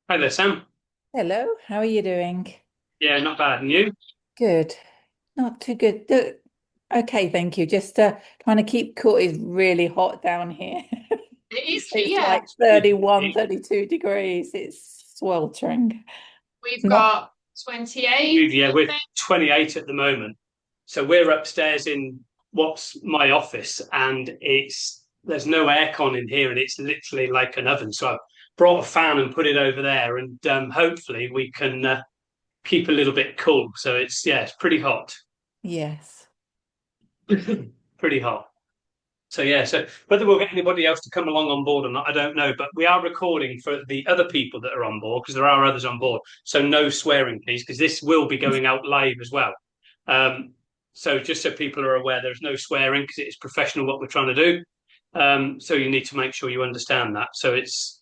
Hi there, Sam. Hello, how are you doing? Yeah, not bad. And you? Good. Not too good. Okay, thank you. Just trying to keep cool. It's really hot down here. It is, It's yeah. like 31, 32 degrees. It's sweltering. We've Not, got 28, Yeah, I we're think. 28 at the moment. So we're upstairs in what's my office, and there's no aircon in here, and it's literally like an oven. So I've brought a fan and put it over there, and hopefully we can keep a little bit cool. So it's pretty hot, yes. pretty hot. So yeah, so whether we'll get anybody else to come along on board or not, I don't know. But we are recording for the other people that are on board because there are others on board. So no swearing, please, because this will be going out live as well. Um, so just so people are aware, there's no swearing because it is professional what we're trying to do. So you need to make sure you understand that. So it's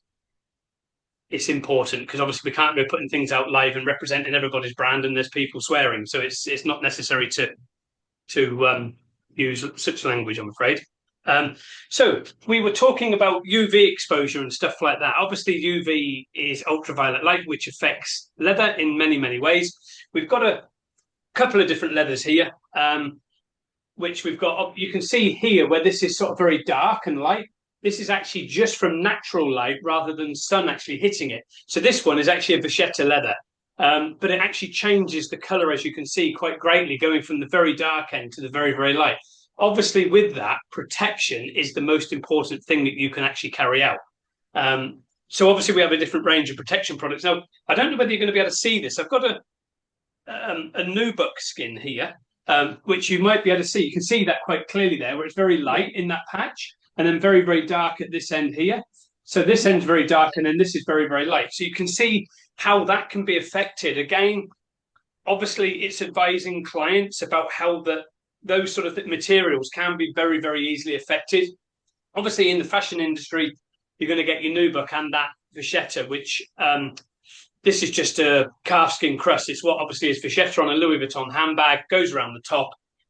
important because obviously we can't go putting things out live and representing everybody's brand and there's people swearing. So it's not necessary to use such language, I'm afraid. So we were talking about UV exposure and stuff like that. Obviously, UV is ultraviolet light, which affects leather in many, many ways. We've got a couple of different leathers here, which we've got. You can see here where this is sort of very dark and light. This is actually just from natural light rather than sun actually hitting it. So this one is actually a vachetta leather. But it actually changes the color, as you can see, quite greatly, going from the very dark end to the very, very light. Obviously, with that, protection is the most important thing that you can actually carry out. So obviously, we have a different range of protection products. Now, I don't know whether you're going to be able to see this. I've got a nubuck skin here, which you might be able to see. You can see that quite clearly there, where it's very Yeah. light in that patch, and then very, very dark at this end here. So this Yeah. end's very dark, and then this is very, very light. So you can see how that can be affected. Again, obviously, it's advising clients about how those sort of materials can be very, very easily affected. Obviously, in the fashion industry, you're going to get your nubuck and that vachetta, which this is just a calfskin crust. It's what obviously is vachetta on a Louis Vuitton handbag, goes around the top,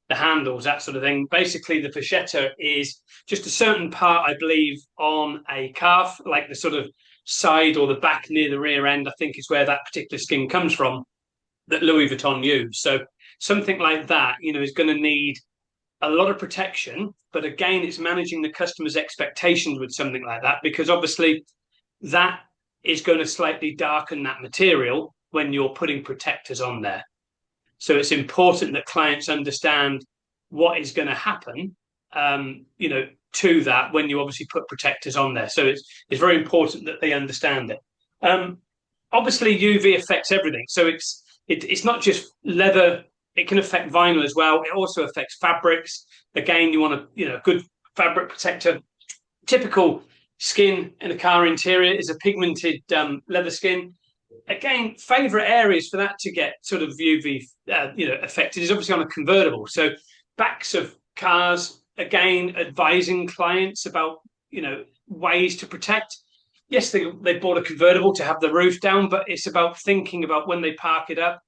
the handles, that sort of thing. Basically, the vachetta is just a certain part, I believe, on a calf, like the sort of side or the back near the rear end, I think is where that particular skin comes from that Louis Vuitton use. So something like that, is going to need a lot of protection. But again, it's managing the customer's expectations with something like that because obviously that is going to slightly darken that material when you're putting protectors on there. So it's important that clients understand what is going to happen, to that when you obviously put protectors on there. So it's very important that they understand it. Um, Obviously, UV affects everything. So it's not just leather. It can affect vinyl as well. It also affects fabrics. Again, you want a good fabric protector. Typical skin in a car interior is a pigmented leather skin. Again, favorite areas for that to get sort of UV affected is obviously on a convertible. So backs of cars, again, advising clients about ways to protect. Yes, they bought a convertible to have the roof down, but it's about thinking about when they park it up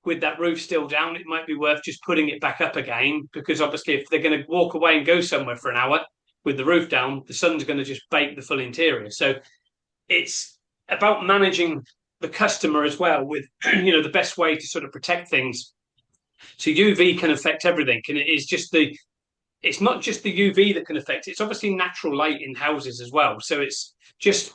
with that roof still down, it might be worth just putting it back up again because obviously if they're going to walk away and go somewhere for an hour with the roof down, the sun's going to just bake the full interior. So it's about managing the customer as well with the best way to sort of protect things. So UV can affect everything, and it's not just the UV that can affect it. It's obviously natural light in houses as well. So it's just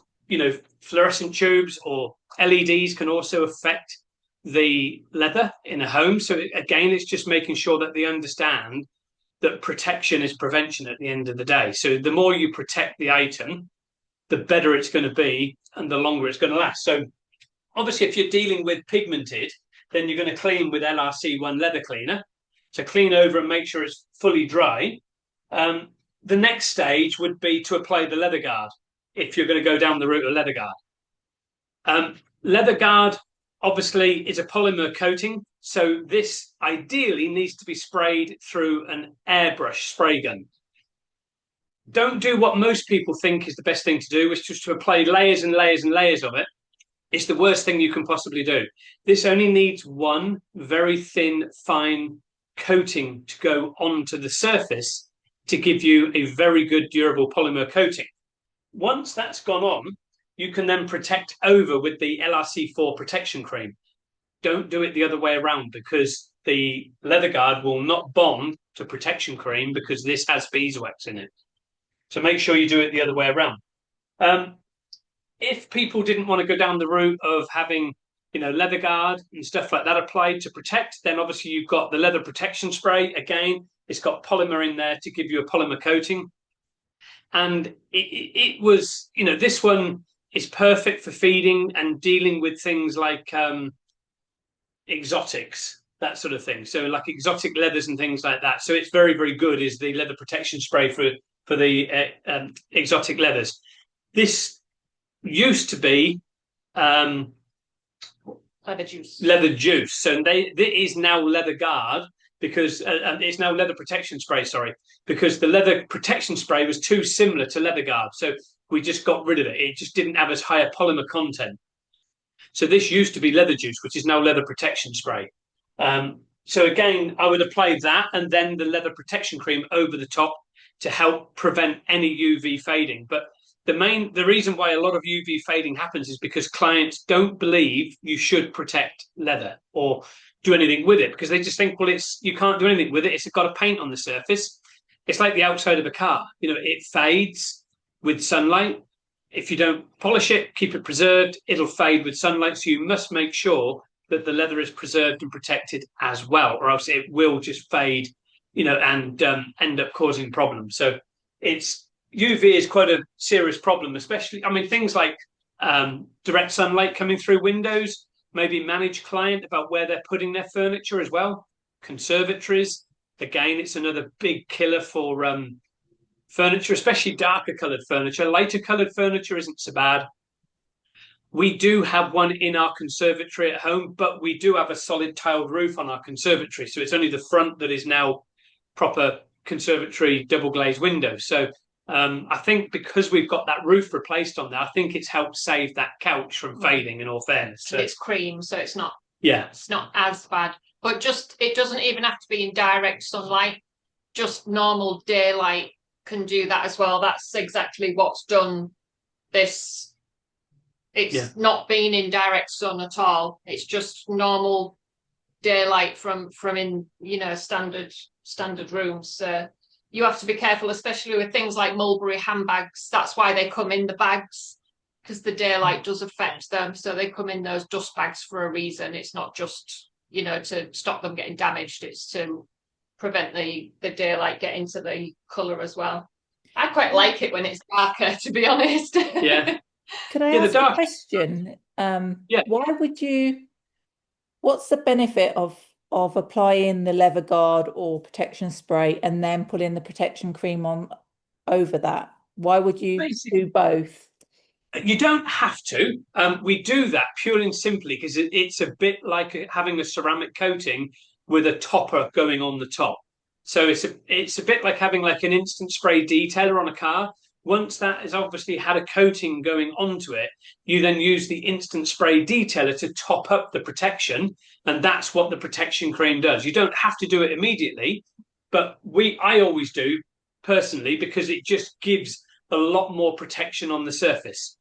fluorescent tubes or LEDs can also affect the leather in a home. So again, it's just making sure that they understand that protection is prevention at the end of the day. So the more you protect the item, the better it's going to be and the longer it's going to last. So obviously, if you're dealing with pigmented, then you're going to clean with LRC1 leather cleaner to clean over and make sure it's fully dry. Um, the next stage would be to apply the leather guard if you're going to go down the route of leather guard. Leather guard obviously is a polymer coating, so this ideally needs to be sprayed through an airbrush spray gun. Don't do what most people think is the best thing to do, which is just to apply layers and layers and layers of it. It's the worst thing you can possibly do. This only needs one very thin, fine coating to go onto the surface to give you a very good durable polymer coating. Once that's gone on, you can then protect over with the LRC4 protection cream. Don't do it the other way around, because the leather guard will not bond to protection cream because this has beeswax in it. So make sure you do it the other way around. If people didn't want to go down the route of having, leather guard and stuff like that applied to protect, then obviously you've got the leather protection spray. Again, it's got polymer in there to give you a polymer coating. And it was, this one is perfect for feeding and dealing with things like exotics, that sort of thing. So like exotic leathers and things like that. So it's very, very good, is the leather protection spray for the exotic leathers. This used to be leather juice. So it is now leather guard, because it's now leather protection spray, because the leather protection spray was too similar to leather guard. So we just got rid of it. It just didn't have as high a polymer content. So this used to be leather juice, which is now leather protection spray. So again, I would apply that and then the leather protection cream over the top to help prevent any UV fading. But the reason why a lot of UV fading happens is because clients don't believe you should protect leather or do anything with it, because they just think, well, you can't do anything with it. It's got a paint on the surface. It's like the outside of a car. It fades with sunlight. If you don't polish it, keep it preserved, it'll fade with sunlight. So you must make sure that the leather is preserved and protected as well, or else it will just fade, and end up causing problems. So UV is quite a serious problem, especially, things like direct sunlight coming through windows. Maybe manage client about where they're putting their furniture as well. Conservatories, again, it's another big killer for furniture, especially darker coloured furniture. Lighter coloured furniture isn't so bad. We do have one in our conservatory at home, but we do have a solid tiled roof on our conservatory. So it's only the front that is now proper conservatory double glazed windows. So I think because we've got that roof replaced on there, I think it's helped save that couch from fading, in all fairness. So it's cream, so it's not as bad. But it doesn't even have to be in direct sunlight. Just normal daylight can do that as well. That's exactly what's done this. It's not been in direct sun at all. It's just normal daylight from in standard rooms. You have to be careful, especially with things like mulberry handbags. That's why they come in the bags, because the daylight does affect them. So they come in those dust bags for a reason. It's not just, to stop them getting damaged. It's to prevent the daylight getting to the colour as well. I quite like it when it's darker, to be honest. Yeah. Could I ask a question? What's the benefit of applying the leather guard or protection spray and then putting the protection cream on over that? Why would you do both? You don't have to. We do that purely and simply because it's a bit like having a ceramic coating with a topper going on the top. So it's a bit like having like an instant spray detailer on a car. Once that has obviously had a coating going onto it, you then use the instant spray detailer to top up the protection, and that's what the protection cream does. You don't have to do it immediately, but I always do personally, because it just gives a lot more protection on the surface.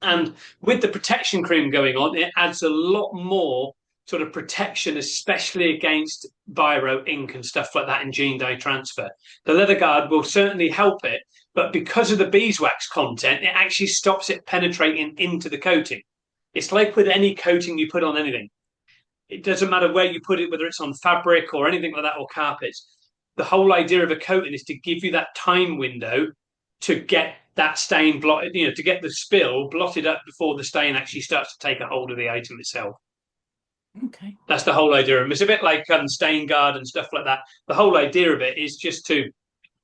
And with the protection cream going on, it adds a lot more sort of protection, especially against biro, ink and stuff like that in gene dye transfer. The leather guard will certainly help it, but because of the beeswax content, it actually stops it penetrating into the coating. It's like with any coating you put on anything. It doesn't matter where you put it, whether it's on fabric or anything like that, or carpets. The whole idea of a coating is to give you that time window to get that stain blotted, to get the spill blotted up before the stain actually starts to take a hold of the item itself. Okay. That's the whole idea of it. It's a bit like stain guard and stuff like that. The whole idea of it is just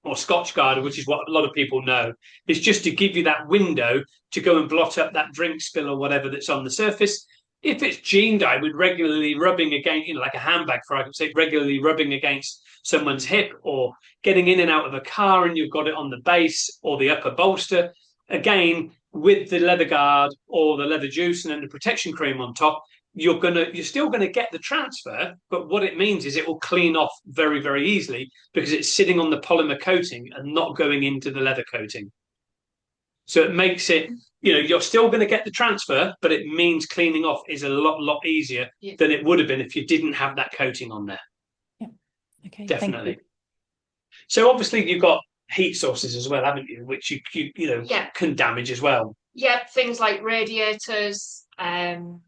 or Scotch guard, which is what a lot of people know, is just to give you that window to go and blot up that drink spill or whatever that's on the surface. If it's gene dye with regularly rubbing against, like a handbag, for argument's sake, regularly rubbing against someone's hip, or getting in and out of a car and you've got it on the base or the upper bolster, again, with the leather guard or the leather juice and then the protection cream on top, you're still gonna get the transfer, but what it means is it will clean off very, very easily because it's sitting on the polymer coating and not going into the leather coating. So it makes it you're still going to get the transfer, but it means cleaning off is a lot easier than it would have been if you didn't have that coating on there. Yeah. Okay. Definitely. So obviously you've got heat sources as well, haven't you? Which can damage as well. Yeah, things like radiators, any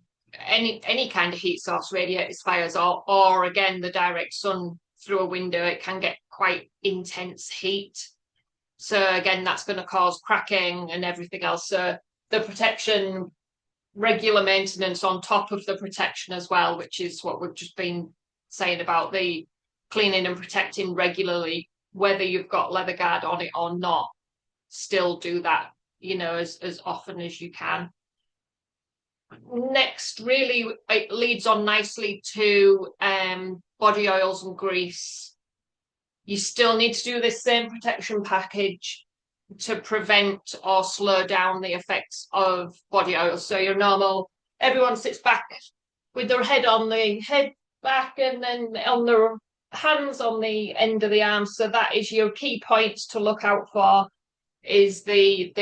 kind of heat source, radiators, fires, or again the direct sun through a window, it can get quite intense heat. So again, that's going to cause cracking and everything else. So the protection, regular maintenance on top of the protection as well, which is what we've just been saying about the cleaning and protecting regularly, whether you've got leather guard on it or not, still do that, as often as you can. Next, really, it leads on nicely to body oils and grease. You still need to do this same protection package to prevent or slow down the effects of body oil. So your normal, everyone sits back with their head on the head back and then on their hands on the end of the arms. So that is your key points to look out for, is the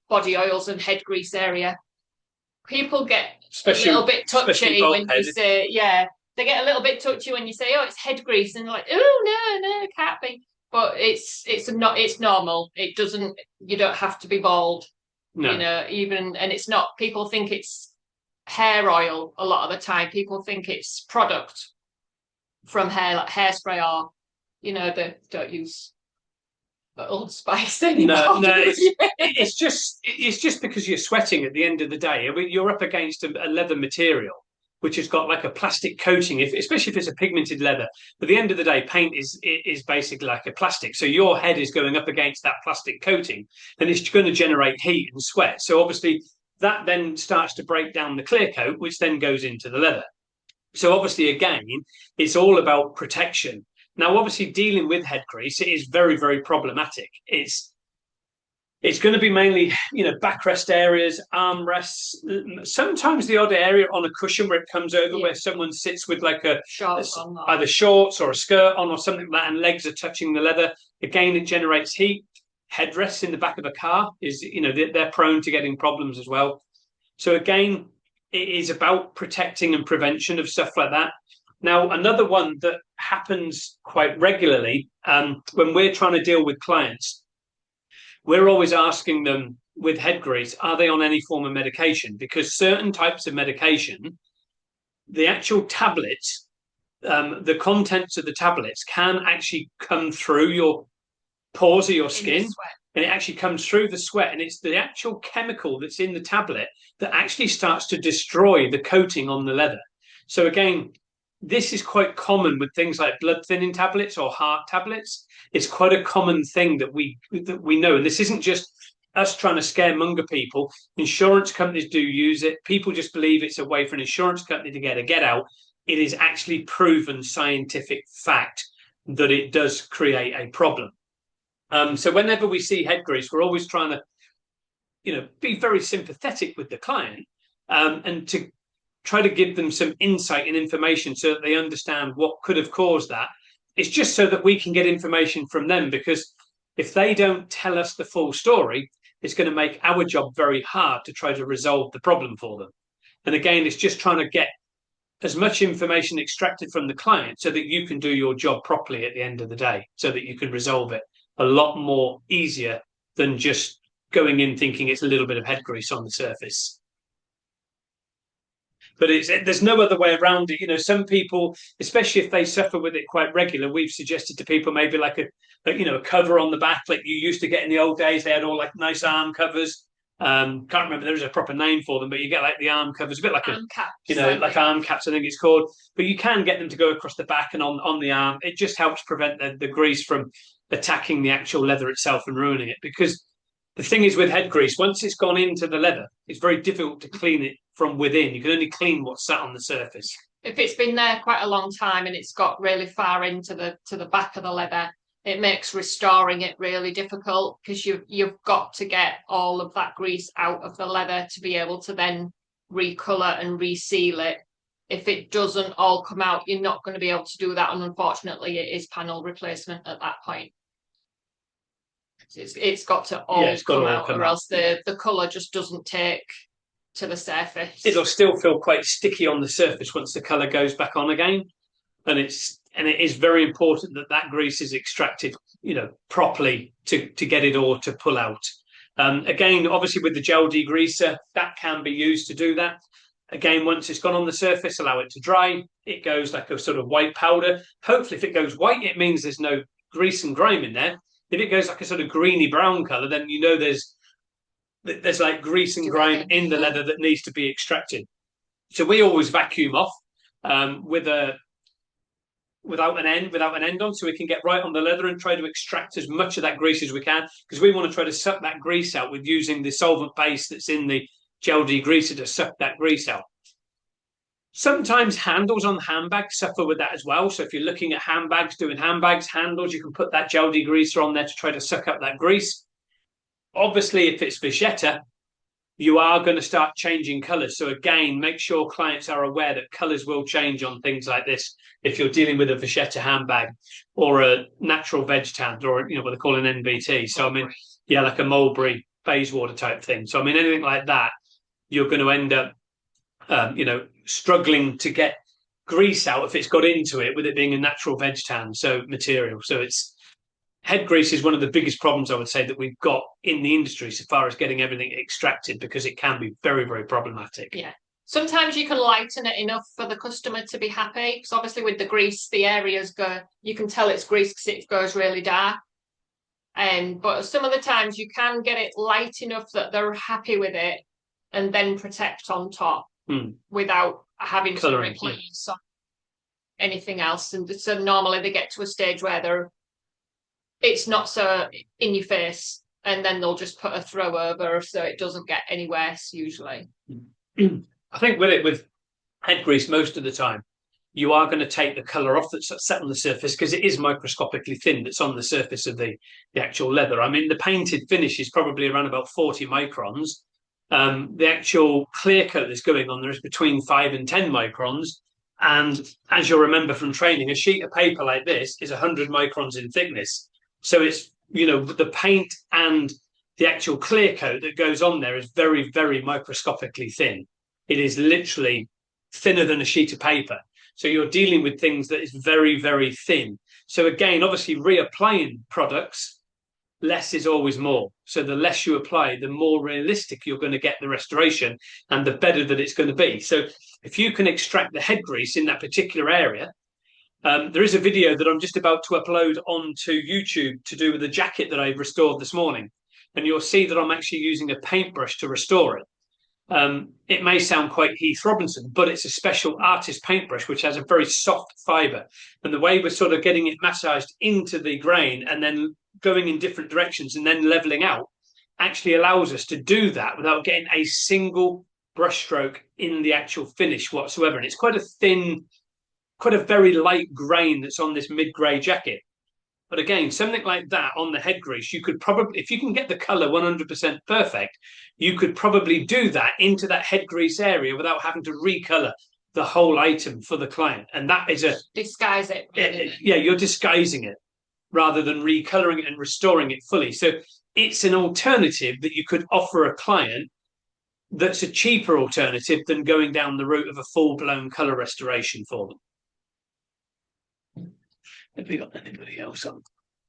body oils and head grease area. People get a little bit touchy when you say, they get a little bit touchy when you say, oh, it's head grease, and they're like, oh no, it can't be. But it's normal. It doesn't. You don't have to be bald. No. And it's not. People think it's hair oil a lot of the time. People think it's product from hair, like hairspray, or they don't use Old Spice anymore. No, it's just because you're sweating at the end of the day. I mean, you're up against a leather material which has got like a plastic coating, especially if it's a pigmented leather. But at the end of the day, paint is basically like a plastic. So your head is going up against that plastic coating, and it's going to generate heat and sweat. So obviously that then starts to break down the clear coat, which then goes into the leather. So obviously, again, it's all about protection. Now, obviously, dealing with head grease, it is very, very problematic. It's going to be mainly, backrest areas, armrests, sometimes the odd area on a cushion where it comes over, where someone sits with like either shorts or a skirt on or something like that, and legs are touching the leather. Again, it generates heat. Headrests in the back of a car they're prone to getting problems as well. So again, it is about protecting and prevention of stuff like that. Now, another one that happens quite regularly when we're trying to deal with clients, we're always asking them with head grease, are they on any form of medication? Because certain types of medication, the actual tablets, the contents of the tablets can actually come through your pores of your skin, and it actually comes through the sweat, and it's the actual chemical that's in the tablet that actually starts to destroy the coating on the leather. So again, this is quite common with things like blood thinning tablets or heart tablets. It's quite a common thing that we know. And this isn't just us trying to scaremonger people. Insurance companies do use it. People just believe it's a way for an insurance company to get a get out. It is actually proven scientific fact that it does create a problem. So whenever we see head grease, we're always trying to, be very sympathetic with the client and to try to give them some insight and information so that they understand what could have caused that. It's just so that we can get information from them, because if they don't tell us the full story, it's going to make our job very hard to try to resolve the problem for them. And again, it's just trying to get as much information extracted from the client so that you can do your job properly at the end of the day, so that you can resolve it a lot more easier than just going in thinking it's a little bit of head grease on the surface. But there's no other way around it. Some people, especially if they suffer with it quite regular, we've suggested to people maybe like a cover on the back, like you used to get in the old days. They had all like nice arm covers. Can't remember, there's a proper name for them, but you get like the arm covers, a bit like arm caps, like arm caps, I think it's called. But you can get them to go across the back and on the arm. It just helps prevent the grease from attacking the actual leather itself and ruining it. Because the thing is with head grease, once it's gone into the leather, it's very difficult to clean it from within. You can only clean what's sat on the surface. If it's been there quite a long time and it's got really far into the back of the leather, it makes restoring it really difficult, because you've got to get all of that grease out of the leather to be able to then recolour and reseal it. If it doesn't all come out, you're not going to be able to do that, and unfortunately it is panel replacement at that point. It's got to all come out, or else the colour just doesn't take to the surface. It'll still feel quite sticky on the surface once the colour goes back on again. And it is very important that grease is extracted, properly to get it all to pull out. Again, obviously with the gel degreaser, that can be used to do that. Again, once it's gone on the surface, allow it to dry. It goes like a sort of white powder. Hopefully, if it goes white, it means there's no grease and grime in there. If it goes like a sort of greeny brown colour, then there's like grease and grime in the leather that needs to be extracted. So we always vacuum off without an end on, so we can get right on the leather and try to extract as much of that grease as we can, because we want to try to suck that grease out with using the solvent base that's in the gel degreaser to suck that grease out. Sometimes handles on handbags suffer with that as well. So if you're looking at doing handbags, handles, you can put that gel degreaser on there to try to suck up that grease. Obviously, if it's vachetta, you are going to start changing colours. So again, make sure clients are aware that colours will change on things like this if you're dealing with a vachetta handbag or a natural veg tan, or what they call an NBT. So like a mulberry Bayswater type thing. So anything like that, you're going to end up struggling to get grease out if it's got into it, with it being a natural veg tan material. So head grease is one of the biggest problems, I would say, that we've got in the industry so far as getting everything extracted, because it can be very, very problematic. Yeah. Sometimes you can lighten it enough for the customer to be happy, because obviously with the grease, the areas you can tell it's grease because it goes really dark. But some of the times you can get it light enough that they're happy with it, and then protect on top without having to replace anything else. And so normally they get to a stage where it's not so in your face, and then they'll just put a throw over so it doesn't get any worse usually. I think with head grease, most of the time you are going to take the colour off that's set on the surface, because it is microscopically thin that's on the surface of the actual leather. The painted finish is probably around about 40 microns. The actual clear coat that's going on there is between 5 and 10 microns. And as you'll remember from training, a sheet of paper like this is 100 microns in thickness. So it's, the paint and the actual clear coat that goes on there is very, very microscopically thin. It is literally thinner than a sheet of paper. So you're dealing with things that is very, very thin. So again, obviously reapplying products, less is always more. So the less you apply, the more realistic you're going to get the restoration, and the better that it's going to be. So if you can extract the head grease in that particular area, there is a video that I'm just about to upload onto YouTube to do with the jacket that I restored this morning. And you'll see that I'm actually using a paintbrush to restore it. It may sound quite Heath Robinson, but it's a special artist paintbrush which has a very soft fibre. And the way we're sort of getting it massaged into the grain and then going in different directions and then levelling out actually allows us to do that without getting a single brush stroke in the actual finish whatsoever. And it's quite a thin, quite a very light grain that's on this mid-grey jacket. But again, something like that on the head grease, you could probably, if you can get the colour 100% perfect, you could probably do that into that head grease area without having to recolour the whole item for the client. And that is disguise it. Yeah, you're disguising it rather than recolouring it and restoring it fully. So it's an alternative that you could offer a client that's a cheaper alternative than going down the route of a full-blown colour restoration for them. Have we got anybody else on?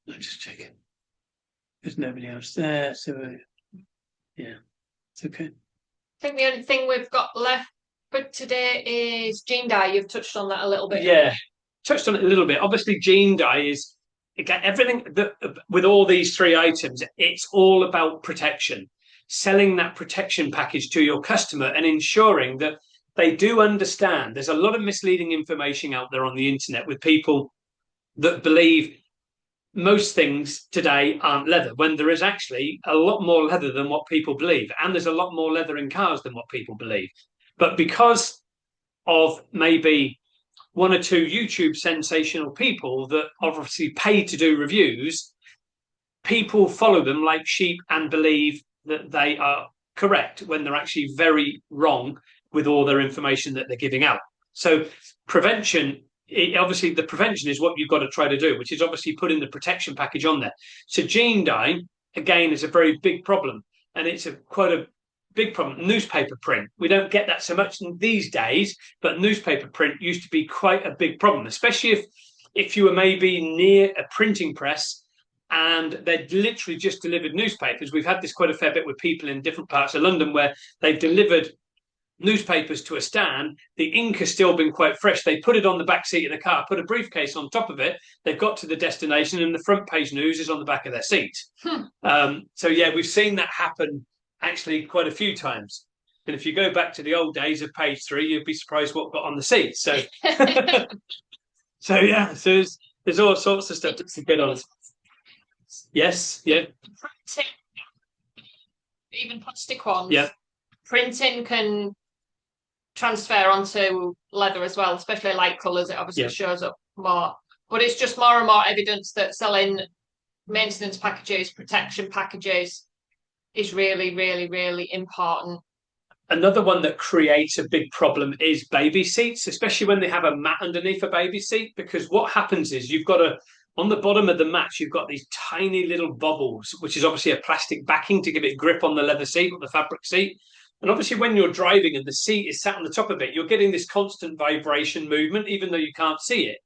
I'm just checking. There's nobody else there, so yeah, it's okay. I think the only thing we've got left for today is gene dye. You've touched on that a little bit. Yeah, touched on it a little bit. Obviously, gene dye is, again, everything that with all these three items, it's all about protection. Selling that protection package to your customer and ensuring that they do understand. There's a lot of misleading information out there on the internet with people that believe most things today aren't leather, when there is actually a lot more leather than what people believe. And there's a lot more leather in cars than what people believe. But because of maybe one or two YouTube sensational people that obviously pay to do reviews, people follow them like sheep and believe that they are correct when they're actually very wrong with all their information that they're giving out. So prevention, obviously the prevention is what you've got to try to do, which is obviously putting the protection package on there. So gene dye, again, is a very big problem, and it's quite a big problem. Newspaper print, we don't get that so much these days, but newspaper print used to be quite a big problem, especially if you were maybe near a printing press and they'd literally just delivered newspapers. We've had this quite a fair bit with people in different parts of London where they've delivered newspapers to a stand. The ink has still been quite fresh. They put it on the back seat of the car, put a briefcase on top of it. They've got to the destination, and the front page news is on the back of their seat. So yeah, we've seen that happen actually quite a few times. And if you go back to the old days of page 3, you'd be surprised what got on the seat. So, so yeah, so there's all sorts of stuff to get on. Yes, yeah. Printing, even plastic ones. Yeah. Printing can transfer onto leather as well, especially light colours. It obviously shows up more. But it's just more and more evidence that selling maintenance packages, protection packages is really, really, really important. Another one that creates a big problem is baby seats, especially when they have a mat underneath a baby seat, because what happens is you've got on the bottom of the mat, you've got these tiny little bubbles, which is obviously a plastic backing to give it grip on the leather seat or the fabric seat. And obviously when you're driving and the seat is sat on the top of it, you're getting this constant vibration movement, even though you can't see it.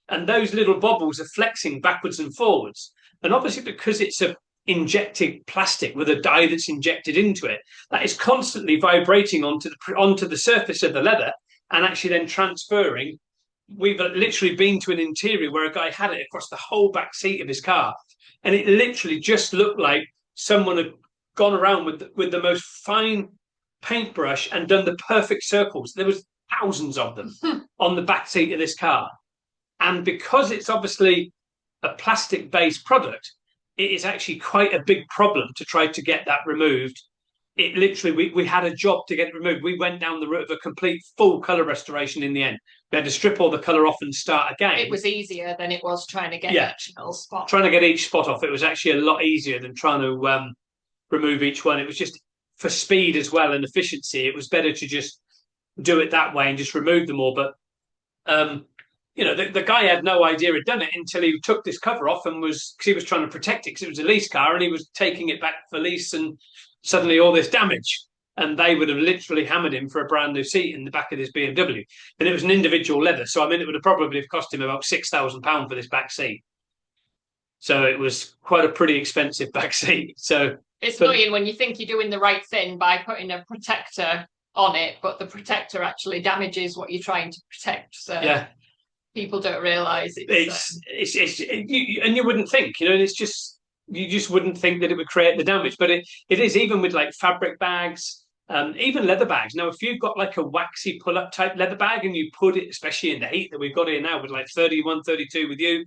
And those little bubbles are flexing backwards and forwards. And obviously because it's a injected plastic with a dye that's injected into it, that is constantly vibrating onto the surface of the leather and actually then transferring. We've literally been to an interior where a guy had it across the whole back seat of his car, and it literally just looked like someone had gone around with the most fine paintbrush and done the perfect circles. There was thousands of them on the back seat of this car, and because it's obviously a plastic-based product, it is actually quite a big problem to try to get that removed. It literally, we had a job to get it removed. We went down the route of a complete full colour restoration in the end. We had to strip all the colour off and start again. It was easier than it was trying to get each spot. Trying to get each spot off, it was actually a lot easier than trying to remove each one. It was just for speed as well and efficiency. It was better to just do it that way and just remove them all. But the guy had no idea he'd done it until he took this cover off and because he was trying to protect it because it was a lease car and he was taking it back for lease, and suddenly all this damage, and they would have literally hammered him for a brand new seat in the back of this BMW. And it was an individual leather, so I mean it would have probably cost him about £6,000 for this back seat. So it was quite a pretty expensive back seat. So it's annoying when you think you're doing the right thing by putting a protector on it, but the protector actually damages what you're trying to protect. So yeah, people don't realise and you wouldn't think, it's just. You just wouldn't think that it would create the damage, but it is, even with like fabric bags, even leather bags. Now, if you've got like a waxy pull-up type leather bag and you put it, especially in the heat that we've got here now with like 31, 32 with you,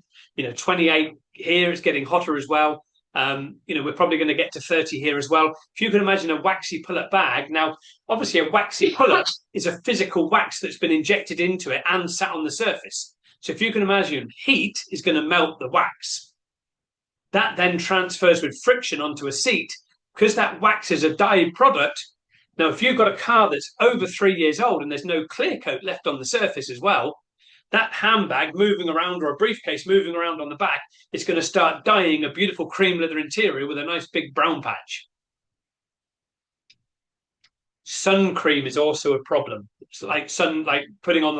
28 here, it's getting hotter as well. We're probably going to get to 30 here as well. If you can imagine a waxy pull-up bag, now, obviously a waxy pull-up is a physical wax that's been injected into it and sat on the surface. So if you can imagine, heat is going to melt the wax. That then transfers with friction onto a seat because that wax is a dyed product. Now, if you've got a car that's over 3 years old and there's no clear coat left on the surface as well, that handbag moving around or a briefcase moving around on the back is going to start dyeing a beautiful cream leather interior with a nice big brown patch. Sun cream is also a problem. It's like putting on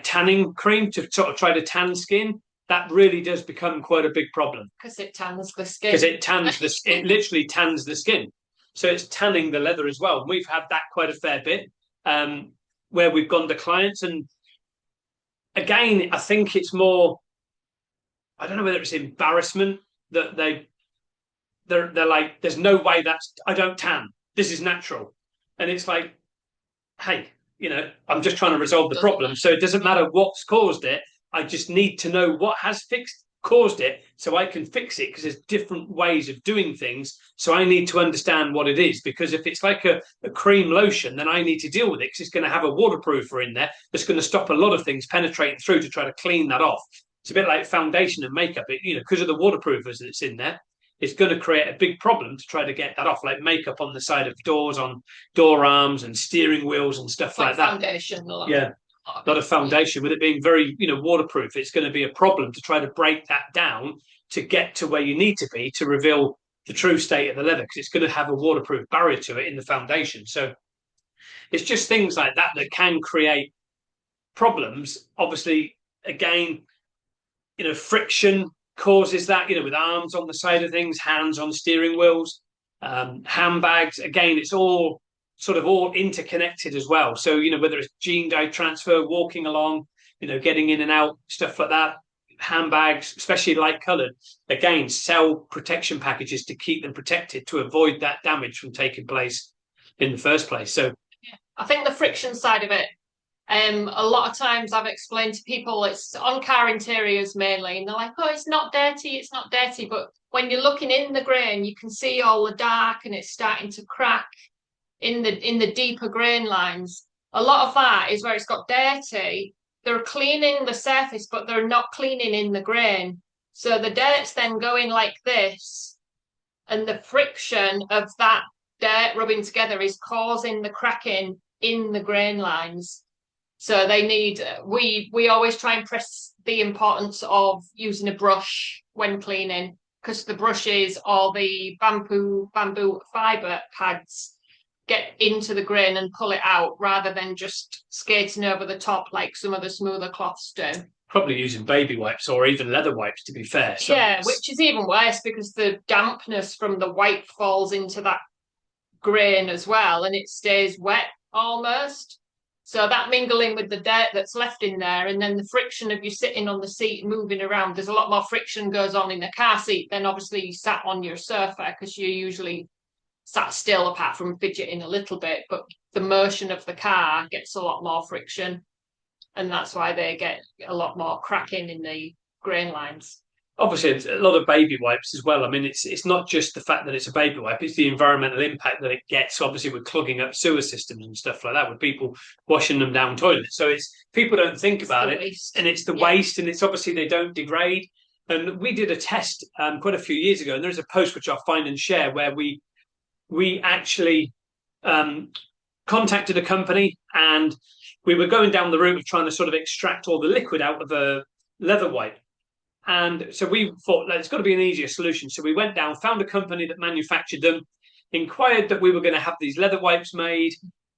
tanning cream to sort of try to tan skin. That really does become quite a big problem. Because it tans the skin. Because it literally tans the skin. So it's tanning the leather as well. We've had that quite a fair bit where we've gone to clients. And again, I think it's more, I don't know whether it's embarrassment that they're like, there's no way I don't tan. This is natural. And it's like, hey, I'm just trying to resolve the problem. So it doesn't matter what's caused it. I just need to know what has caused it so I can fix it, because there's different ways of doing things. So I need to understand what it is, because if it's like a cream lotion, then I need to deal with it because it's going to have a waterproofer in there that's going to stop a lot of things penetrating through to try to clean that off. It's a bit like foundation and makeup. Because of the waterproofers that's in there, it's going to create a big problem to try to get that off, like makeup on the side of doors, on door arms and steering wheels and stuff like that. Foundation. Yeah. not a foundation. With it being very, waterproof, it's going to be a problem to try to break that down to get to where you need to be to reveal the true state of the leather, because it's going to have a waterproof barrier to it in the foundation. So it's just things like that that can create problems. Obviously, again, friction causes that, with arms on the side of things, hands on steering wheels, handbags. Again, it's all interconnected as well. So, whether it's gene dye transfer, walking along, getting in and out, stuff like that, handbags, especially light coloured, again, sell protection packages to keep them protected, to avoid that damage from taking place in the first place. So I think the friction side of it, a lot of times I've explained to people it's on car interiors mainly, and they're like, oh, it's not dirty, it's not dirty. But when you're looking in the grain, you can see all the dark and it's starting to crack in the deeper grain lines. A lot of that is where it's got dirty. They're cleaning the surface, but they're not cleaning in the grain. So the dirt's then going like this, and the friction of that dirt rubbing together is causing the cracking in the grain lines. So they need, we always try and press the importance of using a brush when cleaning, because the brushes or the bamboo fibre pads get into the grain and pull it out, rather than just skating over the top like some of the smoother cloths do. Probably using baby wipes or even leather wipes, to be fair. Yeah, which is even worse, because the dampness from the wipe falls into that grain as well, and it stays wet almost. So that mingling with the dirt that's left in there, and then the friction of you sitting on the seat moving around, there's a lot more friction goes on in the car seat than obviously you sat on your sofa, because you usually sat still apart from fidgeting a little bit, but the motion of the car gets a lot more friction, and that's why they get a lot more cracking in the grain lines. Obviously, it's a lot of baby wipes as well. I mean, it's not just the fact that it's a baby wipe, it's the environmental impact that it gets. Obviously, we're clogging up sewer systems and stuff like that with people washing them down toilets. So people don't think about it, and it's the waste, and it's obviously they don't degrade. And we did a test quite a few years ago, and there's a post which I'll find and share where we actually contacted a company, and we were going down the route of trying to sort of extract all the liquid out of a leather wipe. And so we thought there's got to be an easier solution. So we went down, found a company that manufactured them, inquired that we were going to have these leather wipes made,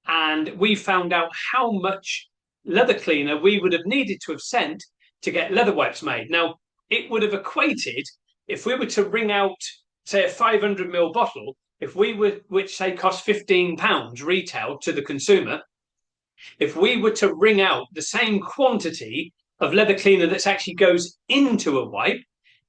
and we found out how much leather cleaner we would have needed to have sent to get leather wipes made. Now, it would have equated, if we were to wring out, say, a 500ml bottle, which say cost £15 retail to the consumer, if we were to wring out the same quantity of leather cleaner that actually goes into a wipe,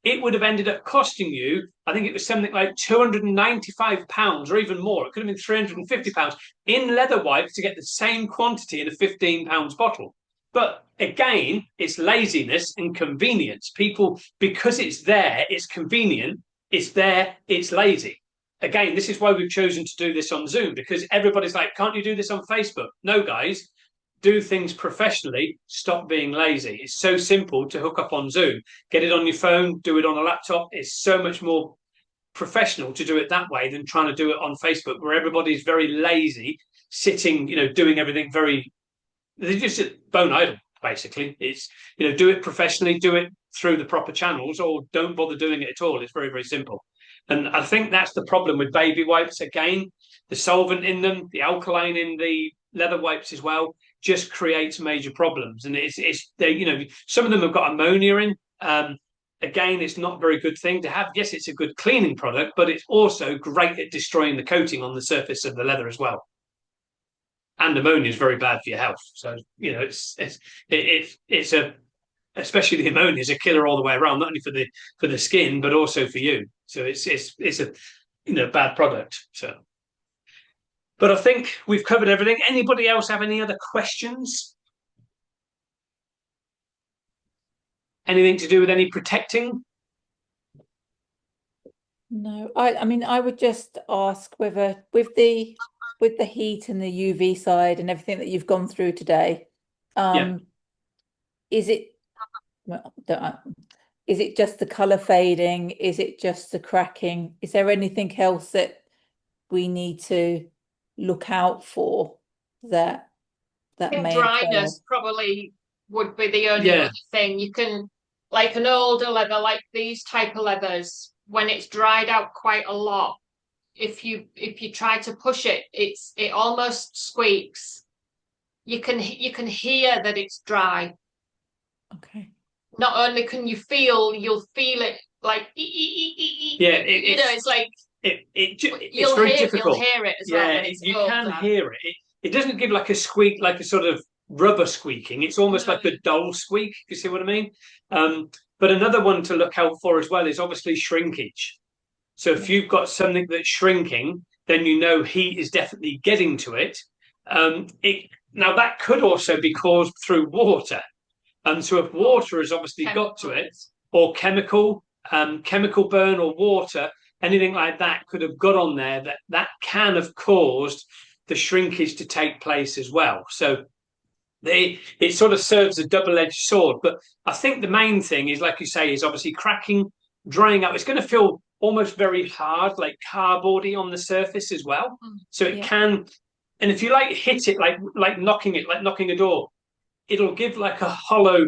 it would have ended up costing you, I think it was something like £295 or even more. It could have been £350 in leather wipes to get the same quantity in a £15 bottle. But again, it's laziness and convenience. People, because it's there, it's convenient, it's there, it's lazy. Again, this is why we've chosen to do this on Zoom, because everybody's like, can't you do this on Facebook? No, guys. Do things professionally, stop being lazy. It's so simple to hook up on Zoom. Get it on your phone, do it on a laptop. It's so much more professional to do it that way than trying to do it on Facebook, where everybody's very lazy, sitting, doing everything they're just bone idle, basically. It's, do it professionally, do it through the proper channels, or don't bother doing it at all. It's very, very simple. And I think that's the problem with baby wipes. Again, the solvent in them, the alkaline in the leather wipes as well, just creates major problems. And it's they, some of them have got ammonia in. Again, it's not a very good thing to have. Yes, it's a good cleaning product, but it's also great at destroying the coating on the surface of the leather as well. And ammonia is very bad for your health. So it's especially the ammonia is a killer all the way around, not only for the skin but also for you. So it's a bad product. So. But I think we've covered everything. Anybody else have any other questions? Anything to do with any protecting? No, I mean, I would just ask whether with the heat and the UV side and everything that you've gone through today, is it just the colour fading? Is it just the cracking? Is there anything else that we need to look out for that that think may dryness occur. probably would be the only other thing. You can, like an older leather, like these type of leathers, when it's dried out quite a lot, if you try to push it, it almost squeaks. You can hear that it's dry. Okay. Not only can you'll feel it like it's like it's very difficult. You'll hear it as well when it's you older. can hear it. It doesn't give like a squeak, like a sort of rubber squeaking. It's almost like a dull squeak, if you see what I mean. But another one to look out for as well is obviously shrinkage. So if you've got something that's shrinking, then you know heat is definitely getting to it. Now that could also be caused through water. So if water has obviously got to it, or chemical burn or water, anything like that could have got on there, that can have caused the shrinkage to take place as well. So it sort of serves a double-edged sword. But I think the main thing is, like you say, is obviously cracking, drying out. It's going to feel almost very hard, like cardboardy on the surface as well. So it can, and if you like hit it like knocking a door, it'll give like a hollow,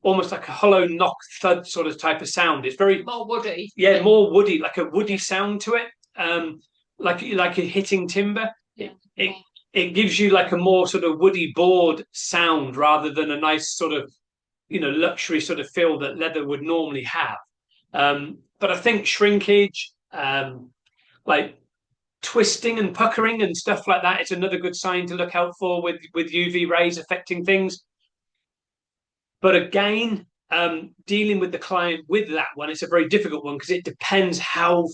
almost like a hollow knock thud sort of type of sound. It's very more woody. Yeah, more woody, like a woody sound to it. Like a hitting timber. It gives you like a more sort of woody board sound rather than a nice sort of, luxury sort of feel that leather would normally have. But I think shrinkage, like twisting and puckering and stuff like that, it's another good sign to look out for with UV rays affecting things. But again, dealing with the client with that one, it's a very difficult one because it depends how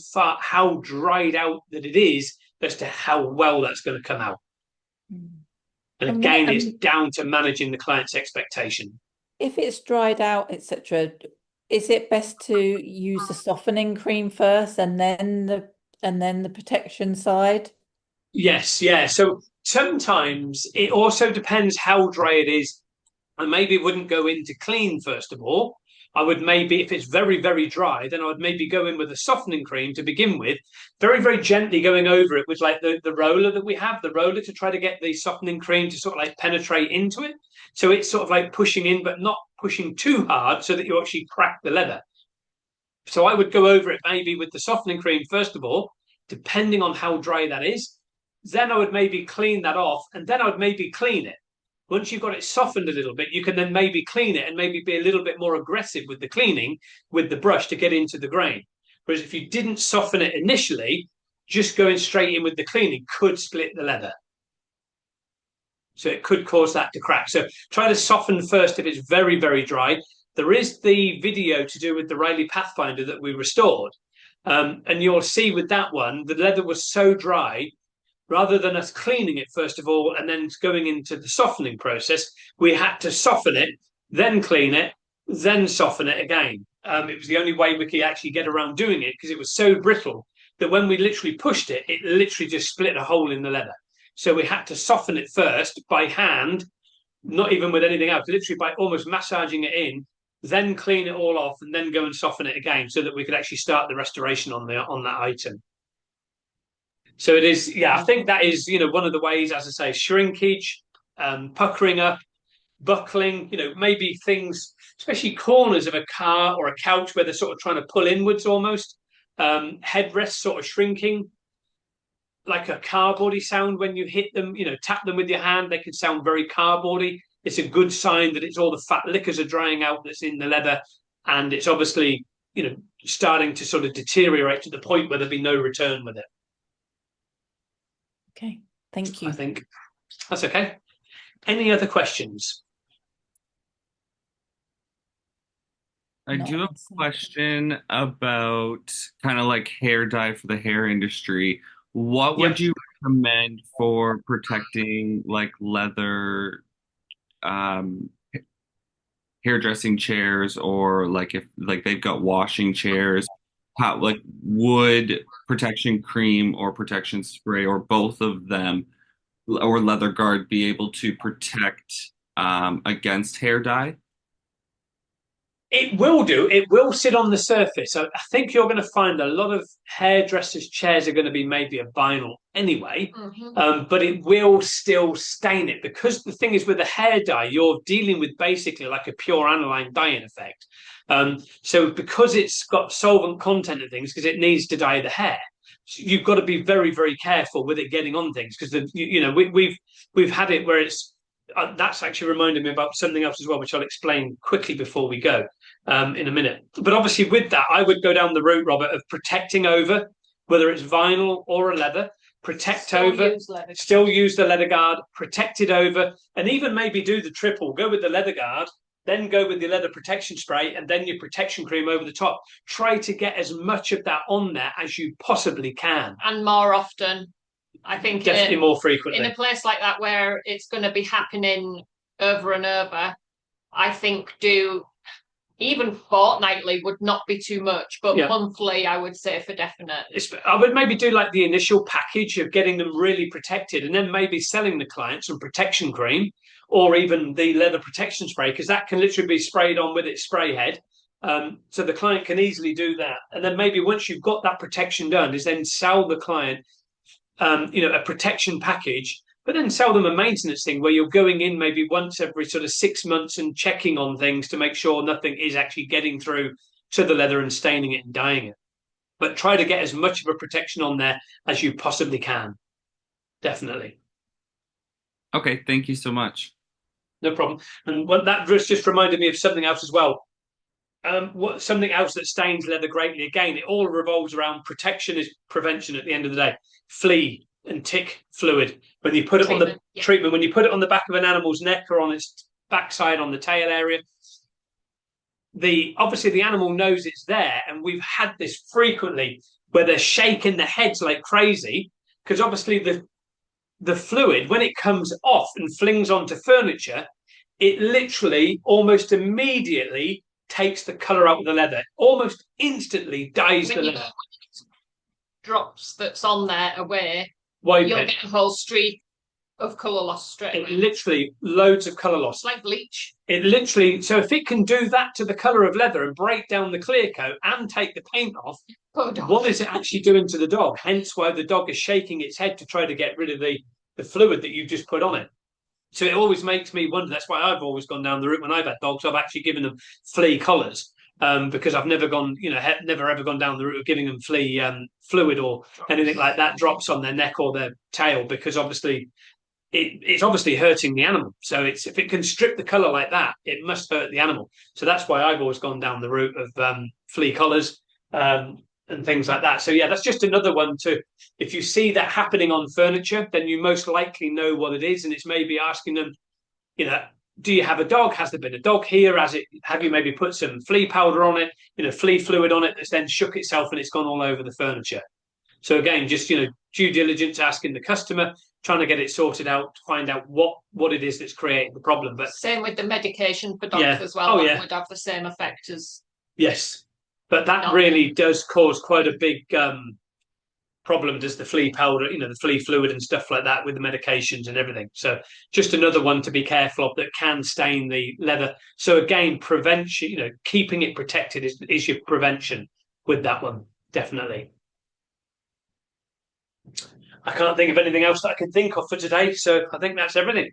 dried out that it is as to how well that's going to come out. And again, it's down to managing the client's expectation. If it's dried out, etc., is it best to use the softening cream first and then the protection side? Yes, yeah. So sometimes it also depends how dry it is. I maybe wouldn't go in to clean first of all. I would maybe, if it's very, very dry, then I would maybe go in with a softening cream to begin with, very, very gently going over it with like the roller that we have, the roller to try to get the softening cream to sort of like penetrate into it. So it's sort of like pushing in, but not pushing too hard so that you actually crack the leather. So I would go over it maybe with the softening cream first of all, depending on how dry that is. Then I would maybe clean that off, and then I would maybe clean it. Once you've got it softened a little bit, you can then maybe clean it and maybe be a little bit more aggressive with the cleaning with the brush to get into the grain. Whereas if you didn't soften it initially, just going straight in with the cleaning could split the leather. So it could cause that to crack. So try to soften first if it's very, very dry. There is the video to do with the Riley Pathfinder that we restored. And you'll see with that one, the leather was so dry, rather than us cleaning it first of all and then going into the softening process, we had to soften it, then clean it, then soften it again. It was the only way we could actually get around doing it because it was so brittle that when we literally pushed it, it literally just split a hole in the leather. So we had to soften it first by hand, not even with anything else, literally by almost massaging it in, then clean it all off and then go and soften it again so that we could actually start the restoration on that item. So it is, I think that is, one of the ways, as I say, shrinkage, puckering up, buckling, maybe things, especially corners of a car or a couch where they're sort of trying to pull inwards almost, headrests sort of shrinking, like a cardboardy sound when you hit them, tap them with your hand, they can sound very cardboardy. It's a good sign that it's all the fat liquors are drying out that's in the leather, and it's obviously, starting to sort of deteriorate to the point where there'll be no return with it. Okay, thank you. I think that's okay. Any other questions? I do have a question about kind of like hair dye for the hair industry. What would you recommend for protecting like leather hairdressing chairs, or like if like they've got washing chairs? How, like, would protection cream or protection spray or both of them or leather guard be able to protect against hair dye? It will do. It will sit on the surface. So I think you're going to find a lot of hairdressers' chairs are going to be maybe a vinyl anyway, but it will still stain it, because the thing is, with a hair dye, you're dealing with basically like a pure aniline dyeing effect. So because it's got solvent content and things, because it needs to dye the hair, you've got to be very, very careful with it getting on things, because we've had it where it's. That's actually reminded me about something else as well, which I'll explain quickly before we go in a minute. But obviously, with that, I would go down the route, Robert, of protecting over, whether it's vinyl or a leather. Still use the leather guard, protect it over, and even maybe do the triple. Go with the leather guard, then go with the leather protection spray, and then your protection cream over the top. Try to get as much of that on there as you possibly can, and more often. I think definitely more frequently. In a place like that where it's going to be happening over and over, I think even fortnightly would not be too much, but monthly I would say for definite. I would maybe do like the initial package of getting them really protected, and then maybe selling the client some protection cream or even the leather protection spray, because that can literally be sprayed on with its spray head. So the client can easily do that. And then maybe once you've got that protection done, is then sell the client a protection package, but then sell them a maintenance thing where you're going in maybe once every sort of 6 months and checking on things to make sure nothing is actually getting through to the leather and staining it and dyeing it. But try to get as much of a protection on there as you possibly can. Definitely. Okay, thank you so much. No problem. And that just reminded me of something else as well. Something else that stains leather greatly, again, it all revolves around protection is prevention at the end of the day. Flea and tick fluid, when you put it on the treatment, when you put it on the back of an animal's neck or on its backside on the tail area, obviously the animal knows it's there, and we've had this frequently where they're shaking their heads like crazy, because obviously the fluid, when it comes off and flings onto furniture, it literally almost immediately takes the colour out of the leather, almost instantly dyes the leather. Drops that's on there away, you'll get a whole streak of colour loss straight away. Literally loads of colour loss. It's like bleach. So if it can do that to the colour of leather and break down the clear coat and take the paint off, what is it actually doing to the dog? Hence why the dog is shaking its head to try to get rid of the fluid that you've just put on it. So it always makes me wonder. That's why I've always gone down the route when I've had dogs. I've actually given them flea collars. Because I've never ever gone down the route of giving them flea fluid or anything like that, drops on their neck or their tail, because obviously it's obviously hurting the animal. So if it can strip the colour like that, it must hurt the animal. So that's why I've always gone down the route of flea collars and things like that. So yeah, that's just another one too. If you see that happening on furniture, then you most likely know what it is, and it's maybe asking them, do you have a dog? Has there been a dog here? Have you maybe put some flea powder on it, flea fluid on it that's then shook itself and it's gone all over the furniture? So again, just, due diligence, asking the customer, trying to get it sorted out, to find out what it is that's creating the problem. But same with the medication for dogs as well. That would have the same effect as. Yes, but that really does cause quite a big problem, does the flea powder, the flea fluid and stuff like that with the medications and everything. So just another one to be careful of that can stain the leather. So again, prevention, keeping it protected is your prevention with that one, definitely. I can't think of anything else that I can think of for today. So I think that's everything.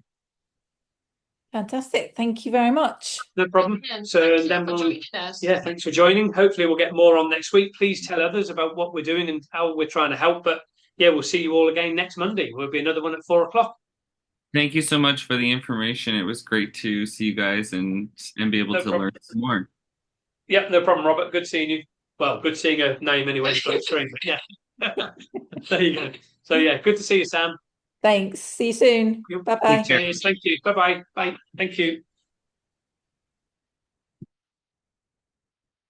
Fantastic. Thank you very much. No problem. So then thanks for joining. Hopefully we'll get more on next week. Please tell others about what we're doing and how we're trying to help. But yeah, we'll see you all again next Monday. There'll be another one at 4:00. Thank you so much for the information. It was great to see you guys and be able to learn some more. Yeah, no problem, Robert. Good seeing you. Well, good seeing a name anyway. But yeah. There you go. So yeah, good to see you, Sam. Thanks. See you soon. Bye-bye. Thank you. Bye-bye. Bye. Thank you.